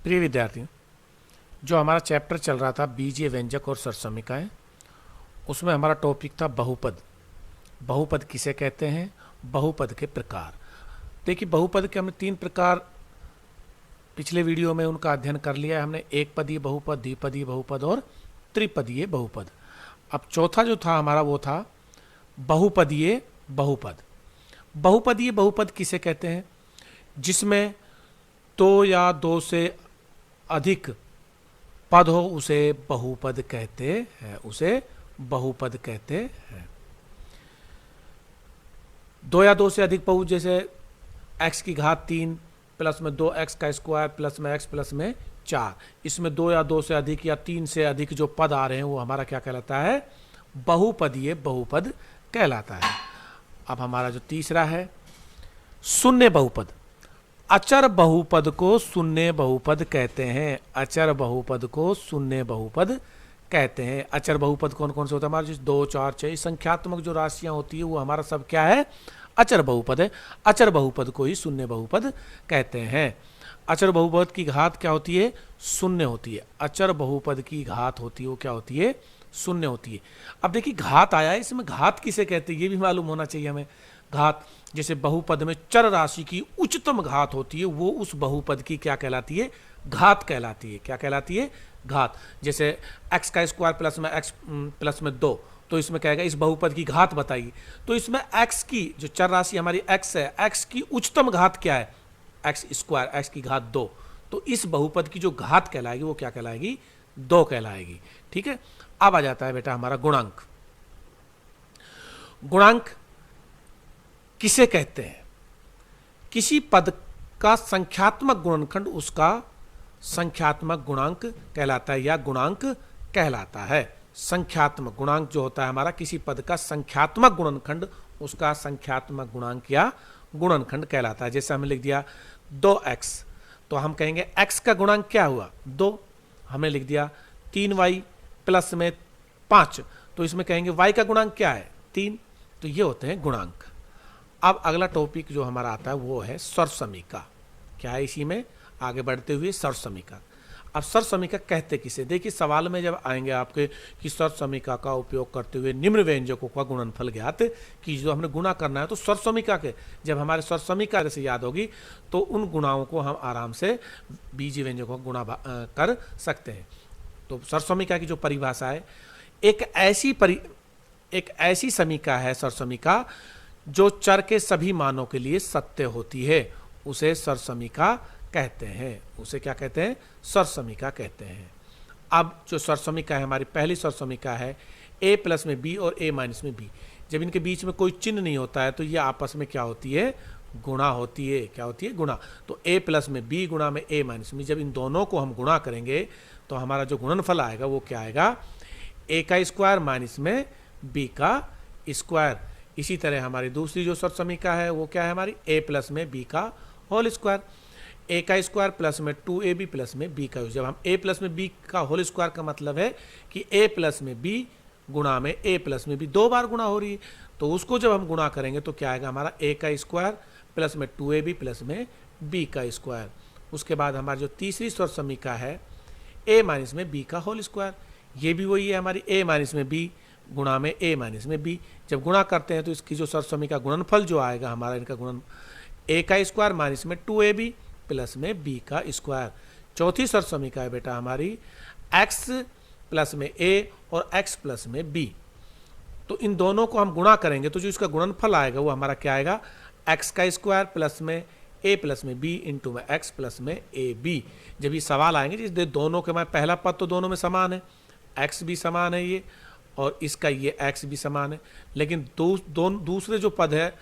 प्रिय विद्यार्थियों, जो हमारा चैप्टर चल रहा था बीजीय व्यंजक और सरसमिकाएं, उसमें हमारा टॉपिक था बहुपद। बहुपद किसे कहते हैं, बहुपद के प्रकार। देखिए, बहुपद के हमने 3 प्रकार पिछले वीडियो में उनका अध्ययन कर लिया है हमने। एक पदीय बहुपद, द्विपदीय बहुपद और त्रिपदीय बहुपद। अब चौथा जो था हमारा वो था बहुपदीय बहुपद। बहुपदीय बहुपद किसे कहते हैं? जिसमें 2 या 2 से अधिक पद हो उसे बहुपद कहते हैं, उसे बहुपद कहते हैं। 2 या 2 से अधिक बहु, जैसे x की घात 3 प्लस में 2x का स्क्वायर प्लस में x प्लस में 4, इसमें 2 या 2 से अधिक या 3 से अधिक जो पद आ रहे हैं वो हमारा क्या कहलाता है? बहुपदीय बहुपद कहलाता है। अब हमारा जो तीसरा है शून्य बहुपद। अचर बहुपद को शून्य बहुपद कहते हैं। अचर बहुपद को शून्य बहुपद कहते हैं। अचर बहुपद कौन कौन से होता है? हमारे 2, 4, 6 संख्यात्मक जो राशियां होती है वो हमारा सब क्या है? अचर बहुपद है। अचर बहुपद को ही शून्य बहुपद कहते हैं। अचर बहुपद की घात क्या होती है? शून्य होती है। अचर बहुपद की घात होती है वो क्या होती है? शून्य होती है। अब देखिए, घात आया है, इसमें घात किसे कहते हैं ये भी मालूम होना चाहिए हमें। घात, जैसे बहुपद में चर राशि की उच्चतम घात होती है वो उस बहुपद की क्या कहलाती है? घात कहलाती है। क्या कहलाती है? घात। जैसे x का स्क्वायर प्लस में x प्लस में 2, तो इसमें क्या है? इस बहुपद की घात बताइए। तो इसमें x की जो चर राशि हमारी x है, x की उच्चतम घात क्या है? x स्क्वायर, x की घात 2। तो इस बहुपद की जो घात कहलाएगी वो क्या कहलाएगी? 2 कहलाएगी। ठीक है। अब आ जाता है बेटा हमारा गुणांक। गुणांक किसे कहते हैं? किसी पद का संख्यात्मक गुणनखंड उसका संख्यात्मक गुणांक कहलाता है या गुणांक कहलाता है। संख्यात्मक गुणांक जो होता है हमारा, किसी पद का संख्यात्मक गुणनखंड उसका संख्यात्मक गुणांक या गुणनखंड कहलाता है। जैसे हमने लिख दिया 2x, तो हम कहेंगे x का गुणांक क्या हुआ? 2। हमने लिख दिया 3y प्लस में 5, तो इसमें कहेंगे y का गुणांक क्या है? 3। तो ये होते हैं गुणांक। अब अगला टॉपिक जो हमारा आता है वो है सर्वसमीका। क्या है इसी में? आगे बढ़ते हुए सर्वसमीका। अब सर्वसमीका कहते किसे? देखिए, सवाल में जब आएंगे आपके कि सर्वसमीका का उपयोग करते हुए निम्न व्यंजकों का गुणनफल ज्ञात कि जो हमने गुणा करना है, तो सर्वसमीका के जब हमारे सर्वसमीका से याद होगी तो उन गुणाओं को हम आराम से बीजीय व्यंजकों का गुणा कर सकते हैं। तो सर्वसमीका की जो परिभाषा है, एक ऐसी समीका है सर्वसमीका जो चर के सभी मानों के लिए सत्य होती है, उसे सर्वसमीका कहते हैं। उसे क्या कहते हैं? सर्वसमीका कहते हैं। अब जो सर्वसमीका है हमारी पहली सर्वसमीका है a प्लस में b और a माइनस में b। जब इनके बीच में कोई चिन्ह नहीं होता है तो ये आपस में क्या होती है? गुणा होती है। क्या होती है? गुणा। तो a प्लस में b गुणा में a माइनस में, जब इन दोनों को हम गुणा करेंगे तो हमारा जो गुणनफल आएगा वो क्या आएगा? a का स्क्वायर माइनस में b का स्क्वायर। इसी तरह हमारी दूसरी जो सर्वसमीका है वो क्या है हमारी? a प्लस में b का होल स्क्वायर। a का स्क्वायर प्लस में 2ab प्लस में b का। जब हम a प्लस में b का होल स्क्वायर का मतलब है कि a प्लस में b गुणा में a प्लस में b 2 बार गुणा हो रही है, तो उसको जब हम गुणा करेंगे तो क्या आएगा हमारा? a का स्क्वायर प्लस में 2ab प्लस में b का स्क्वायर। उसके बाद हमारी जो तीसरी सर्वसमीका है a माइनस में b का होल स्क्वायर। ये भी वही है हमारी a माइनस में b गुणा में a माइनस में b। जब गुणा करते हैं तो इसकी जो सर्वसमीका गुणनफल जो आएगा हमारा, इनका गुणन a का स्क्वायर माइनस में 2ab प्लस में b का स्क्वायर। चौथी सर्वसमीका है बेटा हमारी x प्लस में a और x प्लस में b। तो इन दोनों को हम गुणा करेंगे तो जो इसका गुणनफल आएगा वो हमारा क्या आएगा? x का स्क्वायर प्लस में a प्लस में b इंटू में x प्लस में ab। जब ये सवाल आएंगे जिस दोनों के मैं पहला पद तो दोनों में समान है, x भी समान है ये और इसका ये x भी समान है, लेकिन दूसरे जो पद है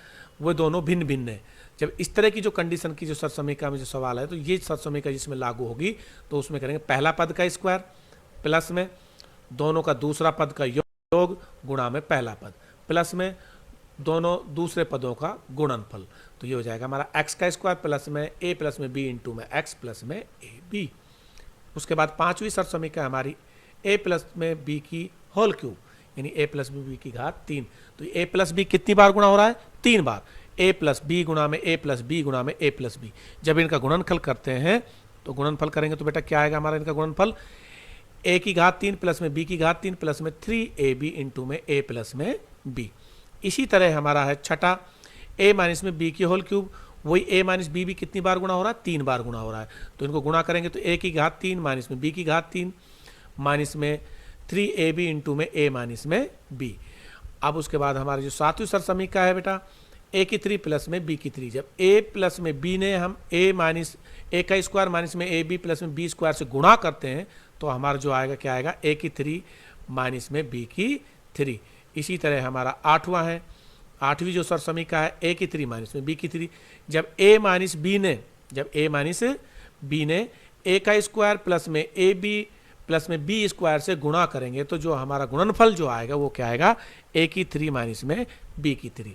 वो दोनों भिन्न भिन्न है। जब इस तरह की जो कंडीशन की जो सर्वसमीका में जो सवाल है तो ये सर्वसमीका जिसमें लागू होगी तो उसमें करेंगे पहला पद का स्क्वायर प्लस में दोनों का दूसरा पद का योग गुणा में पहला पद प्लस में दोनों दूसरे पदों का गुणनफल। तो ये हो जाएगा हमारा x का स्क्वायर प्लस में a प्लस में b इंटू में x प्लस में ab। उसके बाद पांचवी सर्वसमीका हमारी a प्लस में b की होल क्यूब, यानी a प्लस b की घात 3। तो a प्लस b कितनी बार गुणा हो रहा है? 3 बार। a प्लस b गुणा में a प्लस b गुणा में a प्लस b। जब इनका गुणनफल करते हैं तो गुणनफल करेंगे तो बेटा क्या आएगा हमारा इनका गुणनफल, a की घात 3 प्लस में b की घात 3 प्लस में 3ab इंटू में a प्लस में b। इसी तरह हमारा है छठा, a माइनस में b की होल क्यूब, वही a माइनस बी भी कितनी बार गुणा हो रहा है, 3 बार गुणा हो रहा है। तो इनको गुणा करेंगे तो a की घात 3 माइनस में b की घात 3 माइनस में 3ab इंटू में a माइनस में b। अब उसके बाद हमारी जो सातवीं सरसमीका है बेटा, a की 3 प्लस में b की 3, जब a प्लस में b ने हम a माइनस a का स्क्वायर माइनस में ab प्लस में b स्क्वायर से गुणा करते हैं तो हमारा जो आएगा क्या आएगा, a की 3 माइनस में b की 3। इसी तरह हमारा आठवां है, आठवीं जो सरसमीका है a की 3 माइनस में b की 3, जब a माइनस b ने a का स्क्वायर प्लस में ab प्लस में b स्क्वायर से गुणा करेंगे तो जो हमारा गुणनफल जो आएगा वो क्या आएगा, a की 3 माइनस में b की 3।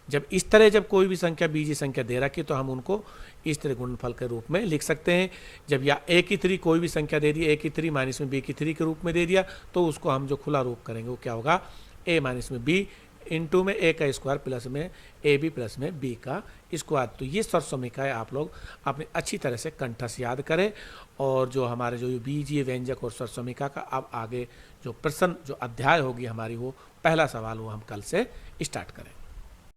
जब इस तरह जब कोई भी संख्या बीजीय संख्या दे रखी तो हम उनको इस तरह गुणनफल के रूप में लिख सकते हैं। जब या a की 3 कोई भी संख्या दे दी, a की 3 माइनस में b की 3 के रूप में दे दिया तो उसको हम जो खुला रूप करेंगे वो क्या होगा, a माइनस में b इंटू में a का स्क्वायर प्लस में ab प्लस में b का स्क्वायर। तो ये सरसमीकाएँ आप लोग अपने अच्छी तरह से कंठस्थ याद करें और जो हमारे जो बीजीय व्यंजक और सरसमीका का अब आगे जो प्रश्न जो अध्याय होगी हमारी वो पहला सवाल वो हम कल से स्टार्ट करें।